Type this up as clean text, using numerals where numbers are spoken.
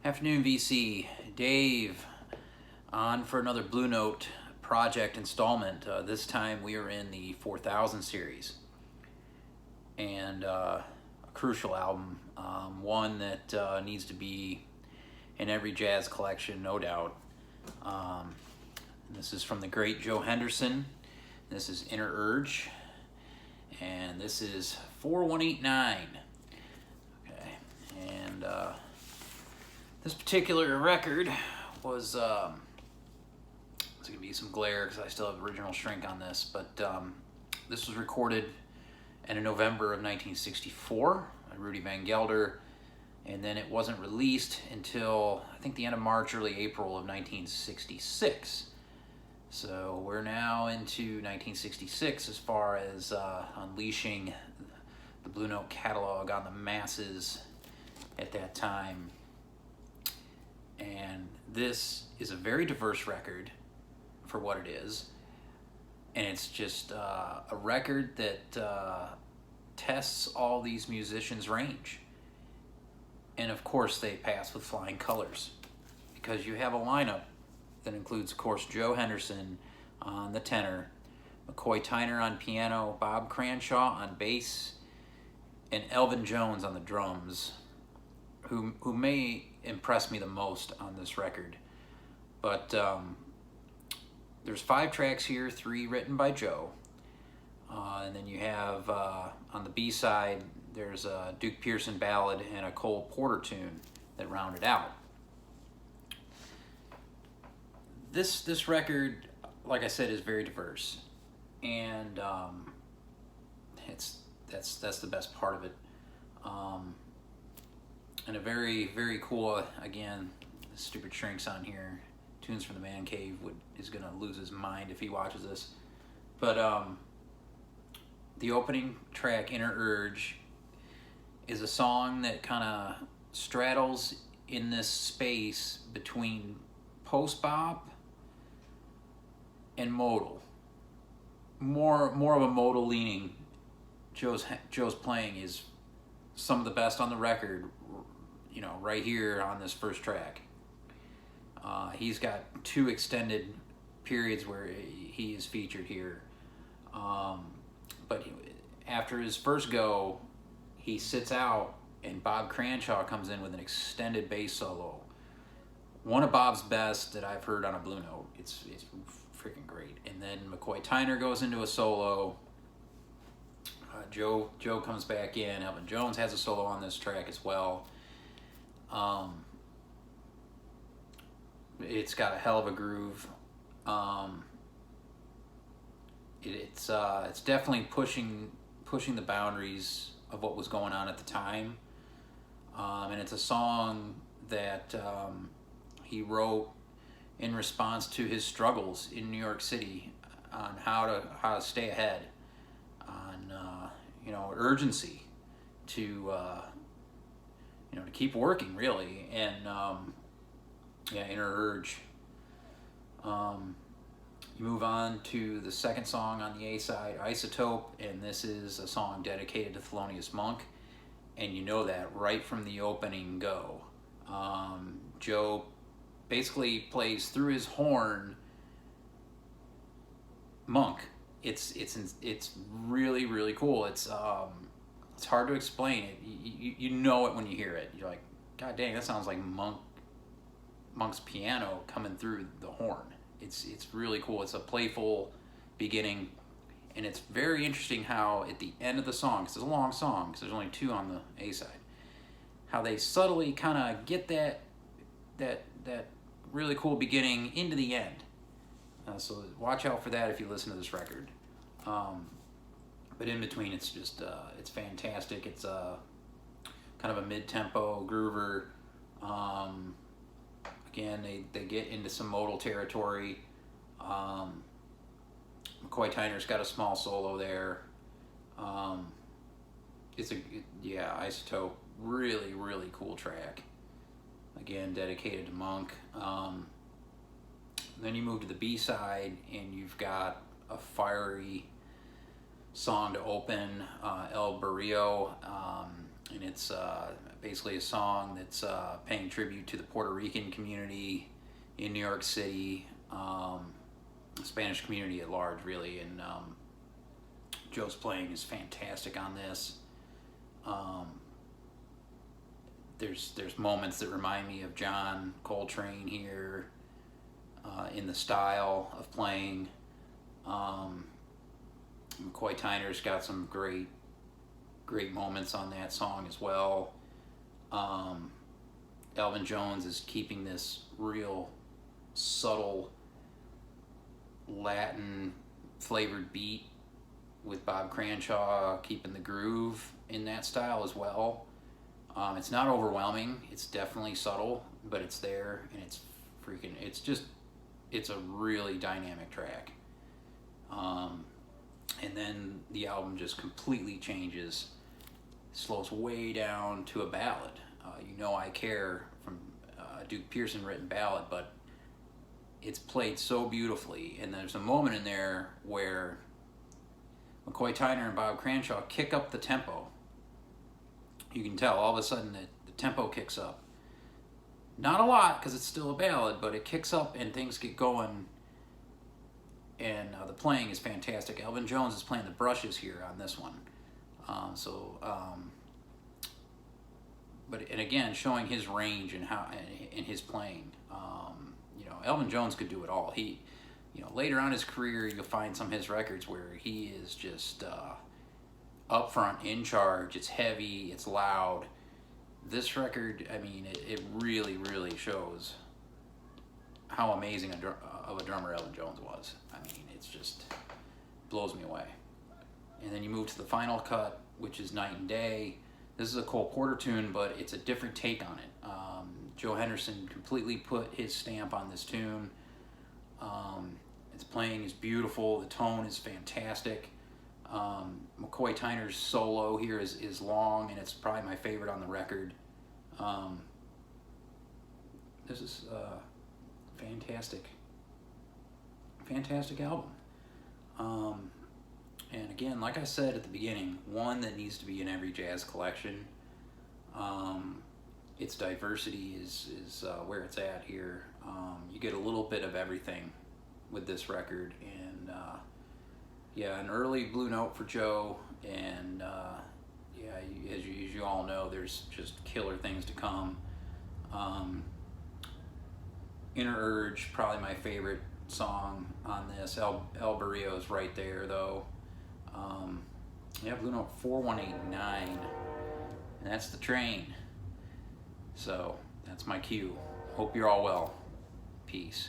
Afternoon, VC. Dave on for another Blue Note project installment. This time we are in the 4000 series, and a crucial album, one that needs to be in every jazz collection, no doubt. This is from the great Joe Henderson. This is Inner Urge, and this is 4189. Okay, and this particular record was, there's going to be some glare because I still have original shrink on this, but this was recorded in November of 1964 by Rudy Van Gelder, and then it wasn't released until I think the end of March, early April of 1966. So we're now into 1966 as far as unleashing the Blue Note catalog on the masses at that time. And this is a very diverse record for what it is. And it's just a record that tests all these musicians' range. And of course they pass with flying colors, because you have a lineup that includes, of course, Joe Henderson on the tenor, McCoy Tyner on piano, Bob Cranshaw on bass, and Elvin Jones on the drums, who may impress me the most on this record. But there's 5 tracks here, 3 written by Joe. And then you have, on the B-side, there's a Duke Pearson ballad and a Cole Porter tune that round it out. This record, like I said, is very diverse, and that's the best part of it. And a very, very cool, again, stupid shrinks on here. Tunes from the Man Cave is gonna lose his mind if he watches this. But the opening track, Inner Urge, is a song that kind of straddles in this space between post-bop and modal. More of a modal leaning. Joe's playing is some of the best on the record, you know, right here on this first track. He's got 2 extended periods where he is featured here. But after his first go, he sits out and Bob Cranshaw comes in with an extended bass solo. One of Bob's best that I've heard on a Blue Note. It's freaking great. And then McCoy Tyner goes into a solo. Joe comes back in. Elvin Jones has a solo on this track as well. It's got a hell of a groove. It's definitely pushing the boundaries of what was going on at the time. And it's a song that he wrote in response to his struggles in New York City on how to stay ahead, on urgency to to keep working, really. And Inner Urge. You move on to the second song on the A side, Isotope, and this is a song dedicated to Thelonious Monk, and you know that right from the opening go. Joe basically plays through his horn Monk. It's really, really cool. It's hard to explain it. You know it when you hear it. You're like, God dang, that sounds like Monk's piano coming through the horn. It's really cool. It's a playful beginning, and it's very interesting how at the end of the song, because it's a long song, because there's only 2 on the A side, how they subtly kind of get that really cool beginning into the end. So watch out for that if you listen to this record. But in between, it's just it's fantastic. It's kind of a mid-tempo groover. Again, they get into some modal territory. McCoy Tyner's got a small solo there. Isotope, really, really cool track. Again, dedicated to Monk. Then you move to the B side, and you've got a fiery song to open, El Barrio. and it's basically a song that's paying tribute to the Puerto Rican community in New York City, the Spanish community at large, really. And Joe's playing is fantastic on this. There's moments that remind me of John Coltrane here, in the style of playing. McCoy Tyner's got some great moments on that song as well. Elvin Jones is keeping this real subtle Latin flavored beat with Bob Cranshaw keeping the groove in that style as well. It's not overwhelming, it's definitely subtle, but it's there, and it's a really dynamic track. And then the album just completely changes, slows way down to a ballad. You Know I Care, from Duke Pearson written ballad, but it's played so beautifully. And there's a moment in there where McCoy Tyner and Bob Cranshaw kick up the tempo. You can tell all of a sudden that the tempo kicks up. Not a lot, because it's still a ballad, but it kicks up and things get going. And the playing is fantastic. Elvin Jones is playing the brushes here on this one. But again, showing his range and how in his playing. Elvin Jones could do it all. He, later on in his career, you'll find some of his records where he is just up front, in charge. It's heavy, it's loud. This record, it really, really shows how amazing of a drummer Elvin Jones was. It's just blows me away. And then you move to the final cut, which is Night and Day. This is a Cole Porter tune, but it's a different take on it. Joe Henderson completely put his stamp on this tune. Its playing is beautiful. The tone is fantastic. McCoy Tyner's solo here is long, and it's probably my favorite on the record. This is fantastic album. And again, like I said at the beginning, one that needs to be in every jazz collection. Its diversity is where it's at here. You get a little bit of everything with this record, and an early blue note for Joe, and as you all know, there's just killer things to come. Inner Urge, probably my favorite song on this. El Barrio's right there, though. Blue note 4189, and that's the train. So that's my cue. Hope you're all well. Peace.